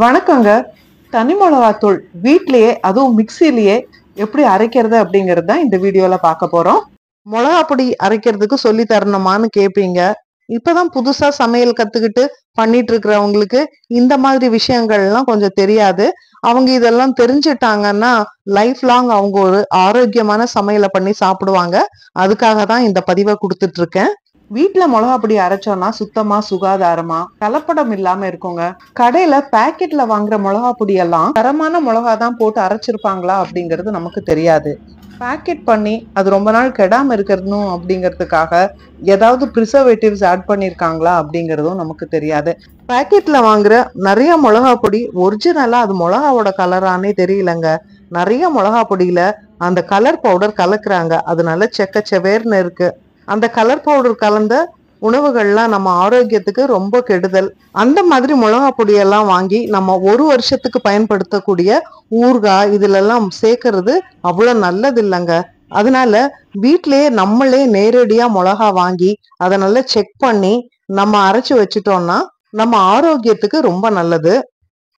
வணக்கங்க. தனி மிளகாத்தூள் வீட்லயே அதுவும் மிக்ஸிலயே எப்படி அரைக்கிறது அப்படிங்கறது தான் இந்த வீடியோல பார்க்க போறோம். மிளகா பொடி அரைக்கிறதுக்கு சொல்லி தரணுமான்னு கேட்பீங்க. இப்பதான் புதுசா சமையல் கத்துக்கிட்டு பண்ணிட்டு இருக்கிறவங்களுக்கு இந்த மாதிரி விஷயங்கள்லாம் கொஞ்சம் தெரியாது. அவங்க இதெல்லாம் தெரிஞ்சுட்டாங்கன்னா லைஃப் லாங் அவங்க ஒரு ஆரோக்கியமான சமையலை பண்ணி சாப்பிடுவாங்க. அதுக்காக தான் இந்த பதிவை கொடுத்துட்டு இருக்கேன். வீட்ல மிளகா பொடி அரைச்சோம்னா சுத்தமா சுகாதாரமா கலப்படம் இல்லாம இருக்குங்க. கடையில பாக்கெட்ல வாங்குற மிளகா பொடி எல்லாம் தரமான மிளகா தான் போட்டு அரைச்சிருப்பாங்களா அப்படிங்கிறது நமக்கு தெரியாது. பாக்கெட் பண்ணி அது ரொம்ப நாள் கெடாம இருக்கணும் அப்படிங்கிறதுக்காக ஏதாவது ப்ரிசர்வேட்டிவ்ஸ் ஆட் பண்ணிருக்காங்களா அப்படிங்கறதும் நமக்கு தெரியாது. பாக்கெட்ல வாங்குற நிறைய மிளகா பொடி ஒரிஜினலா அது மிளகாவோட கலரானே தெரியலங்க. நிறைய மிளகா பொடியில அந்த கலர் பவுடர் கலக்குறாங்க. அதனால செக்க செவேர்னு இருக்கு. அந்த கலர் பவுடர் கலந்த உணவுகள்லாம் நம்ம ஆரோக்கியத்துக்கு ரொம்ப கெடுதல். அந்த மாதிரி மிளகா பொடியெல்லாம் வாங்கி நம்ம ஒரு வருஷத்துக்கு பயன்படுத்தக்கூடிய ஊறுகாய் இதுல எல்லாம் சேர்க்கறது அவ்வளவு நல்லது இல்லைங்க. அதனால வீட்லயே நம்மளே நேரடியா மிளகா வாங்கி அதை நல்லா செக் பண்ணி நம்ம அரைச்சு வச்சுட்டோம்னா நம்ம ஆரோக்கியத்துக்கு ரொம்ப நல்லது.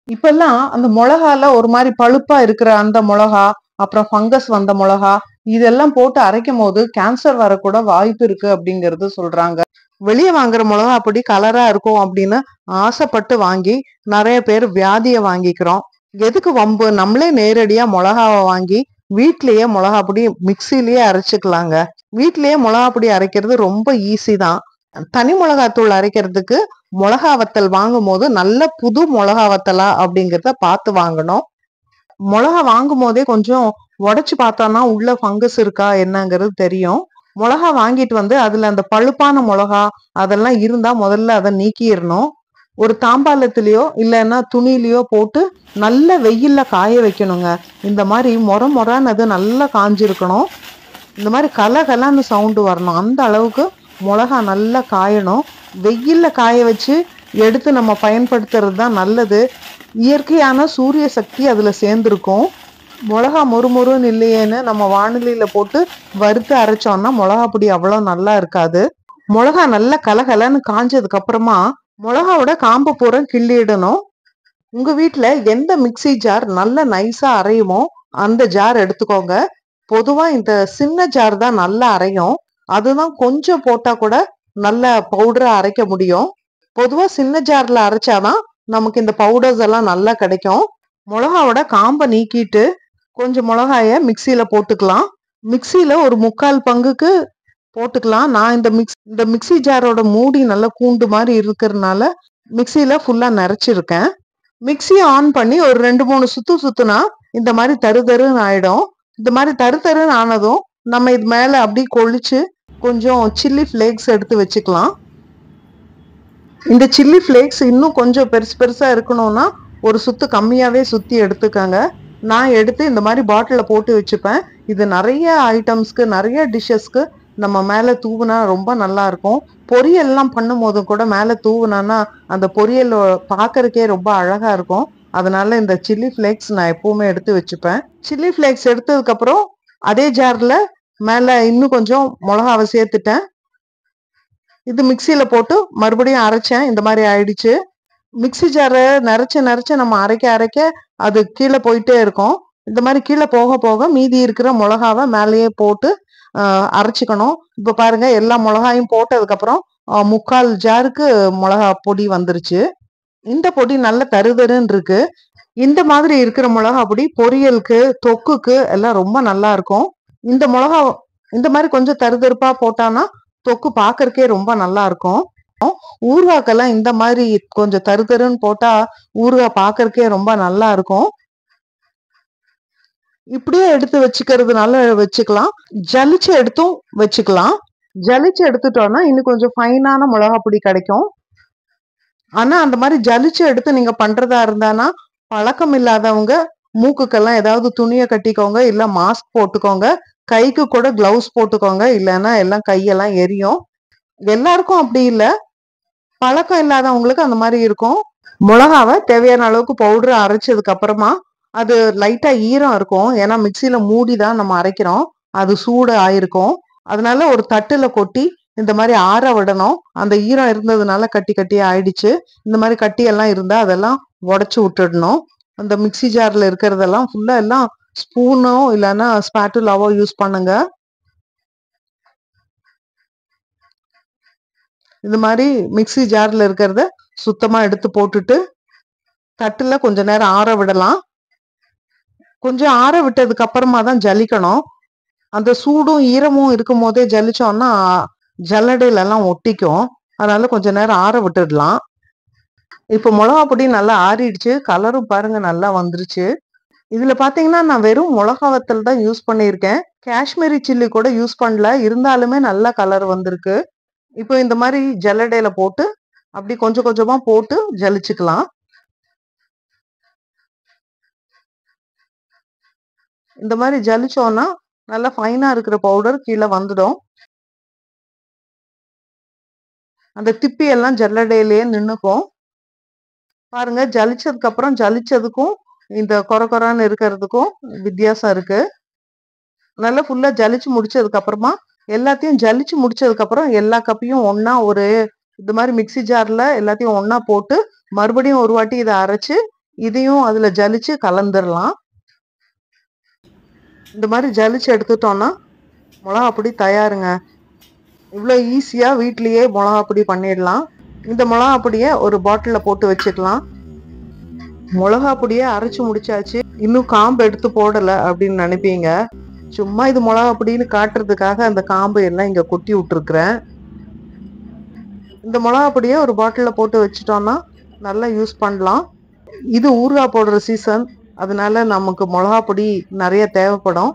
இப்பெல்லாம் அந்த மிளகால ஒரு மாதிரி பழுப்பா இருக்கிற அந்த மிளகா, அப்புறம் ஃபங்கஸ் வந்த மிளகா, இதெல்லாம் போட்டு அரைக்கும் போது கேன்சர் வரக்கூட வாய்ப்பு இருக்கு அப்படிங்கறது சொல்றாங்க. வெளியே வாங்குற மிளகா பொடி கலரா இருக்கும் அப்படின்னு ஆசைப்பட்டு வாங்கி நிறைய பேர் வியாதிய வாங்கிக்கிறோம். எதுக்கு வம்பு? நம்மளே நேரடியா மிளகாவை வாங்கி வீட்லயே மிளகா பொடி மிக்சிலேயே அரைச்சுக்கலாங்க. வீட்லயே மிளகா பொடி அரைக்கிறது ரொம்ப ஈஸி தான். தனி மிளகாத்தூள் அரைக்கிறதுக்கு மிளகா வத்தல் வாங்கும் போது நல்ல புது மிளகா வத்தலா அப்படிங்கிறத பார்த்து வாங்கணும். மிளகா வாங்கும் போதே கொஞ்சம் உடைச்சு பார்த்தோம்னா உள்ள ஃபங்கஸ் இருக்கா என்னங்கிறது தெரியும். மிளகா வாங்கிட்டு வந்து அதுல அந்த பழுப்பான மிளகா அதெல்லாம் இருந்தா முதல்ல அதை நீக்கிடணும். ஒரு தாம்பாளத்திலயோ இல்லைன்னா துணியிலயோ போட்டு நல்ல வெயில்ல காய வைக்கணுங்க. இந்த மாதிரி மொரன்னு அது நல்லா காஞ்சிருக்கணும். இந்த மாதிரி கலகலன்னு சவுண்டு வரணும். அந்த அளவுக்கு மிளகா நல்லா காயணும். வெயில்ல காய வச்சு எடுத்து நம்ம பயன்படுத்துறது தான் நல்லது. இயற்கையான சூரிய சக்தி அதுல சேர்ந்துருக்கும். மிளகா மொறுமொறுன்னு இல்லையேன்னு நம்ம வானிலையில போட்டு வறுத்து அரைச்சோம்னா மிளகா பொடி அவ்வளவு நல்லா இருக்காது. மிளகா நல்லா கலகலன்னு காஞ்சதுக்கு அப்புறமா மிளகாவோட காம்பு பூரா கிள்ளிடணும். உங்க வீட்டுல எந்த மிக்சி ஜார் நல்ல நைஸா அரையுமோ அந்த ஜார் எடுத்துக்கோங்க. பொதுவா இந்த சின்ன ஜார் தான் நல்லா அரையும். அதுதான் கொஞ்சம் போட்டா கூட நல்ல பவுடரா அரைக்க முடியும். பொதுவா சின்ன ஜார்ல அரைச்சாதான் நமக்கு இந்த பவுடர்ஸ் எல்லாம் நல்லா கிடைக்கும். மிளகாவோட காம்பை நீக்கிட்டு கொஞ்சம் மிளகாய மிக்சியில போட்டுக்கலாம். மிக்சியில ஒரு 3/4 பங்குக்கு போட்டுக்கலாம். நான் இந்த மிக்சி ஜாரோட மூடி நல்லா கூண்டு மாதிரி இருக்கிறதுனால மிக்சியில ஃபுல்லா நிறைச்சிருக்கேன். மிக்சியை ஆன் பண்ணி ஒரு 2-3 சுத்து சுத்துனா இந்த மாதிரி தருன்னு ஆயிடும். இந்த மாதிரி தருன்னு ஆனதும் நம்ம இது மேல அப்படி கொளிச்சு கொஞ்சம் சில்லி ஃபிளேக்ஸ் எடுத்து வச்சுக்கலாம். இந்த சில்லி ஃபிளேக்ஸ் இன்னும் கொஞ்சம் பெருசு பெருசா இருக்கணும்னா ஒரு சுத்து கம்மியாவே சுத்தி எடுத்துக்கங்க. நான் எடுத்து இந்த மாதிரி பாட்டில போட்டு வச்சுப்பேன். இது நிறைய ஐட்டம்ஸ்க்கு நிறைய டிஷ்ஷஸ்க்கு நம்ம மேல தூவுனா ரொம்ப நல்லா இருக்கும். பொரியல் எல்லாம் பண்ணும் போதும் கூட மேல தூவுனா அந்த பொரியல் பாக்குறதுக்கே ரொம்ப அழகா இருக்கும். அதனால இந்த சில்லி ஃபிளேக்ஸ் நான் எப்பவுமே எடுத்து வச்சுப்பேன். சில்லி ஃபிளேக்ஸ் எடுத்ததுக்கு அப்புறம் அதே ஜார்ல மேல இன்னும் கொஞ்சம் மிளகாவை சேர்த்துட்டேன். இது மிக்சியில போட்டு மறுபடியும் அரைச்சேன். இந்த மாதிரி ஆயிடுச்சு. மிக்சி ஜாரை நிறைச்சு நம்ம அரைக்க அது கீழே போயிட்டே இருக்கும். இந்த மாதிரி கீழே போக போக மீதி இருக்கிற மிளகாவை மேலேயே போட்டு அரைச்சிக்கணும். இப்ப பாருங்க எல்லா மிளகாயும் போட்டதுக்கு அப்புறம் 3/4 ஜாருக்கு மிளகா பொடி வந்துருச்சு. இந்த பொடி நல்ல தருன்னு இருக்கு. இந்த மாதிரி இருக்கிற மிளகா பொடி பொரியலுக்கு தொக்குக்கு எல்லாம் ரொம்ப நல்லா இருக்கும். இந்த மிளகா இந்த மாதிரி கொஞ்சம் தருப்பா போட்டானா தொக்கு பாக்குறதுக்கே ரொம்ப நல்லா இருக்கும். ஊறுகாக்கெல்லாம் இந்த மாதிரி கொஞ்சம் தருன்னு போட்டா ஊறுகாய் பாக்குறதுக்கே ரொம்ப நல்லா இருக்கும். இப்படியே எடுத்து வச்சுக்கிறதுனால வச்சுக்கலாம். ஜலிச்சு எடுத்தும் வச்சுக்கலாம். ஜலிச்சு எடுத்துட்டோம்னா இன்னும் கொஞ்சம் ஃபைனான மிளகா பொடி கிடைக்கும். ஆனா அந்த மாதிரி ஜலிச்சு எடுத்து நீங்க பண்றதா இருந்தானா பழக்கம் இல்லாதவங்க மூக்குக்கெல்லாம் ஏதாவது துணியை கட்டிக்கோங்க, இல்ல மாஸ்க் போட்டுக்கோங்க. கைக்கு கூட கிளவுஸ் போட்டுக்கோங்க. இல்லைன்னா எல்லாம் கையெல்லாம் எரியும். எல்லாருக்கும் அப்படி இல்ல, பழக்கம் இல்லாதவங்களுக்கு அந்த மாதிரி இருக்கும். மிளகாவை தேவையான அளவுக்கு பவுடர் அரைச்சதுக்கு அப்புறமா அது லைட்டா ஈரம் இருக்கும். ஏன்னா மிக்சியில மூடிதான் நம்ம அரைக்கிறோம். அது சூடு ஆயிருக்கும். அதனால ஒரு தட்டுல கொட்டி இந்த மாதிரி ஆற விடணும். அந்த ஈரம் இருந்ததுனால கட்டி கட்டியா ஆயிடுச்சு. இந்த மாதிரி கட்டி எல்லாம் இருந்தா அதெல்லாம் உடைச்சு விட்டுடணும். அந்த மிக்ஸி ஜார்ல இருக்கிறதெல்லாம் ஃபுல்லா எல்லாம் ஸ்பூனோ இல்லைன்னா ஸ்பாட்டுலாவோ யூஸ் பண்ணுங்க. இந்த மாதிரி மிக்ஸி ஜார்ல இருக்கிறத சுத்தமா எடுத்து போட்டுட்டு தட்டுல கொஞ்ச நேரம் ஆற விடலாம். கொஞ்சம் ஆற விட்டதுக்கு அப்புறமா தான் ஜலிக்கணும். அந்த சூடும் ஈரமும் இருக்கும் போதே ஜலிச்சோம்னா ஜல்லடையில எல்லாம் ஒட்டிக்கும். அதனால கொஞ்ச நேரம் ஆற விட்டுடலாம். இப்ப மிளகா பொடி நல்லா ஆறிடுச்சு. கலரும் பாருங்க நல்லா வந்துருச்சு. இதுல பாத்தீங்கன்னா நான் வெறும் மிளகா வத்தல் தான் யூஸ் பண்ணியிருக்கேன். காஷ்மீரி சில்லி கூட யூஸ் பண்ணல. இருந்தாலுமே நல்ல கலர் வந்திருக்கு. இப்போ இந்த மாதிரி ஜல்லடையில போட்டு அப்படி கொஞ்சம் கொஞ்சமா போட்டு ஜலிச்சுக்கலாம். இந்த மாதிரி ஜலிச்சோம்னா நல்லா ஃபைனா இருக்கிற பவுடர் கீழே வந்துடும். அந்த திப்பி எல்லாம் ஜல்லடையிலேயே நின்னுக்கும். பாருங்க, ஜலிச்சதுக்கு அப்புறம் ஜலிச்சதுக்கும் இந்த கொரன்னு இருக்கிறதுக்கும் வித்தியாசம் இருக்கு. நல்லா ஃபுல்லா ஜலிச்சு முடிச்சதுக்கு அப்புறமா எல்லாத்தையும் ஜலிச்சு முடிச்சதுக்கு அப்புறம் எல்லா கப்பையும் ஒன்னா ஒரு இது மாதிரி மிக்ஸி ஜார்ல எல்லாத்தையும் ஒன்னா போட்டு மறுபடியும் ஒரு வாட்டி இதை அரைச்சு இதையும் அதுல ஜலிச்சு கலந்துடலாம். இந்த மாதிரி ஜலிச்சு எடுத்துட்டோம்னா மிளகா பொடி தயாருங்க. இவ்வளவு ஈஸியா வீட்லயே மிளகா பொடி பண்ணிடலாம். இந்த மிளகா பொடியை ஒரு பாட்டில போட்டு வச்சுக்கலாம். மிளகா பொடியை அரைச்சு முடிச்சாச்சு, இன்னும் காம்பு எடுத்து போடல அப்படின்னு நினைப்பீங்க. சும்மா இது மிளகா பொடின்னு காட்டுறதுக்காக அந்த காம்பு எல்லாம் இங்க கொட்டி விட்டுருக்குறேன். இந்த மிளகா பொடியை ஒரு பாட்டில போட்டு வச்சுட்டோம்னா நல்லா யூஸ் பண்ணலாம். இது ஊறுகாய் போடுற சீசன், அதனால நமக்கு மிளகா பொடி நிறைய தேவைப்படும்.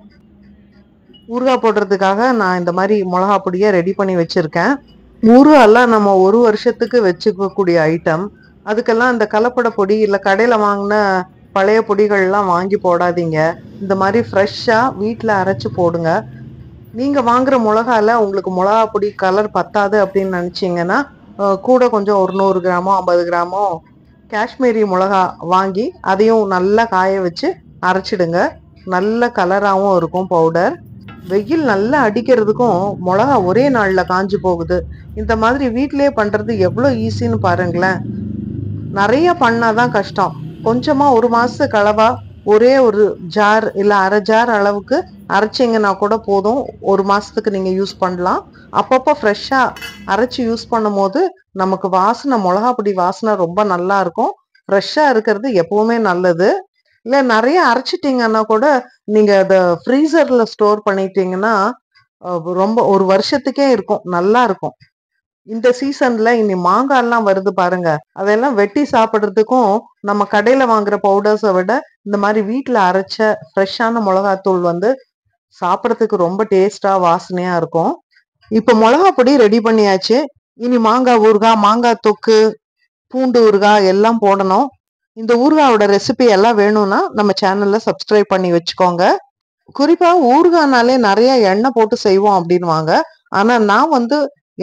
ஊறுகாய் போடுறதுக்காக நான் இந்த மாதிரி மிளகா பொடியை ரெடி பண்ணி வச்சிருக்கேன். ஊறுகாயெல்லாம் நம்ம ஒரு வருஷத்துக்கு வச்சுக்கக்கூடிய ஐட்டம். அதுக்கெல்லாம் இந்த கலப்பட பொடி இல்லை கடையில வாங்கின பழைய பொடிகள்லாம் வாங்கி போடாதீங்க. இந்த மாதிரி ஃப்ரெஷ்ஷா வீட்டில் அரைச்சு போடுங்க. நீங்க வாங்குற மிளகால உங்களுக்கு மிளகா பொடி கலர் பத்தாது அப்படின்னு நினைச்சீங்கன்னா கூட கொஞ்சம் ஒரு 100 கிராமோ 50 கிராமோ காஷ்மீரி மிளகா வாங்கி அதையும் நல்லா காய வச்சு அரைச்சிடுங்க. நல்ல கலராகவும் இருக்கும் பவுடர். வெயில் நல்லா அடிக்கிறதுக்கும் மிளகா ஒரே நாள்ல காஞ்சு போகுது. இந்த மாதிரி வீட்டிலேயே பண்றது எவ்வளவு ஈஸின்னு பாருங்களேன். நிறைய பண்ணாதான் கஷ்டம். கொஞ்சமா ஒரு மாசத்துக்கு அளவா ஒரே ஒரு ஜார் இல்ல அரை ஜார் அளவுக்கு அரைச்சிங்கன்னா கூட போதும். ஒரு மாசத்துக்கு நீங்க யூஸ் பண்ணலாம். அப்பப்போ ஃப்ரெஷ்ஷா அரைச்சு யூஸ் பண்ணும் போது நமக்கு வாசனை, மிளகா பொடி வாசனை ரொம்ப நல்லா இருக்கும். ஃப்ரெஷ்ஷா இருக்கிறது எப்பவுமே நல்லது. இல்ல நிறைய அரைச்சிட்டீங்கன்னா கூட நீங்க அதை ஃப்ரீசர்ல ஸ்டோர் பண்ணிட்டீங்கன்னா ரொம்ப ஒரு வருஷத்துக்கே இருக்கும், நல்லா இருக்கும். இந்த சீசன்ல இனி மாங்காய் எல்லாம் வருது பாருங்க. அதெல்லாம் வெட்டி சாப்பிடுறதுக்கும் நம்ம கடையில வாங்குற பவுடர்ஸை விட இந்த மாதிரி வீட்டுல அரைச்ச ஃப்ரெஷ்ஷான மிளகாத்தூள் சாப்பிடறதுக்கு ரொம்ப டேஸ்டா வாசனையா இருக்கும். இப்ப மிளகா பொடி ரெடி பண்ணியாச்சு. இனி மாங்காய் ஊறுகாய், மாங்காய் தொக்கு, பூண்டு ஊறுகாய் எல்லாம் போடணும். இந்த ஊறுகாயோட ரெசிபி எல்லாம் வேணும்னா நம்ம சேனல்ல சப்ஸ்கிரைப் பண்ணி வச்சுக்கோங்க. குறிப்பா ஊறுகாய்னாலே நிறைய எண்ணெய் போட்டு செய்வோம் அப்படின்வாங்க. ஆனா நான்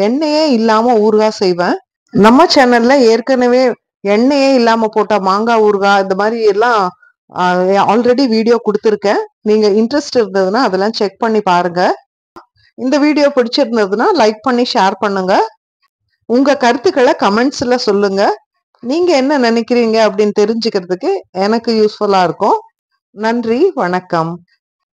எண்ணெயே இல்லாம ஊறுகாய் செய்வேன். நம்ம சேனல்ல ஏற்கனவே எண்ணெயே இல்லாம போட்ட மாங்காய் ஊறுகாய் இந்த மாதிரி எல்லாம் ஆல்ரெடி வீடியோ கொடுத்துருக்கேன். நீங்க இன்ட்ரெஸ்ட் இருந்ததுன்னா அதெல்லாம் செக் பண்ணி பாருங்க. இந்த வீடியோ பிடிச்சிருந்ததுன்னா லைக் பண்ணி ஷேர் பண்ணுங்க. உங்க கருத்துக்களை கமெண்ட்ஸ்ல சொல்லுங்க. நீங்க என்ன நினைக்கிறீங்க அப்படின்னு தெரிஞ்சுக்கிறதுக்கு எனக்கு யூஸ்ஃபுல்லா இருக்கும். நன்றி, வணக்கம்.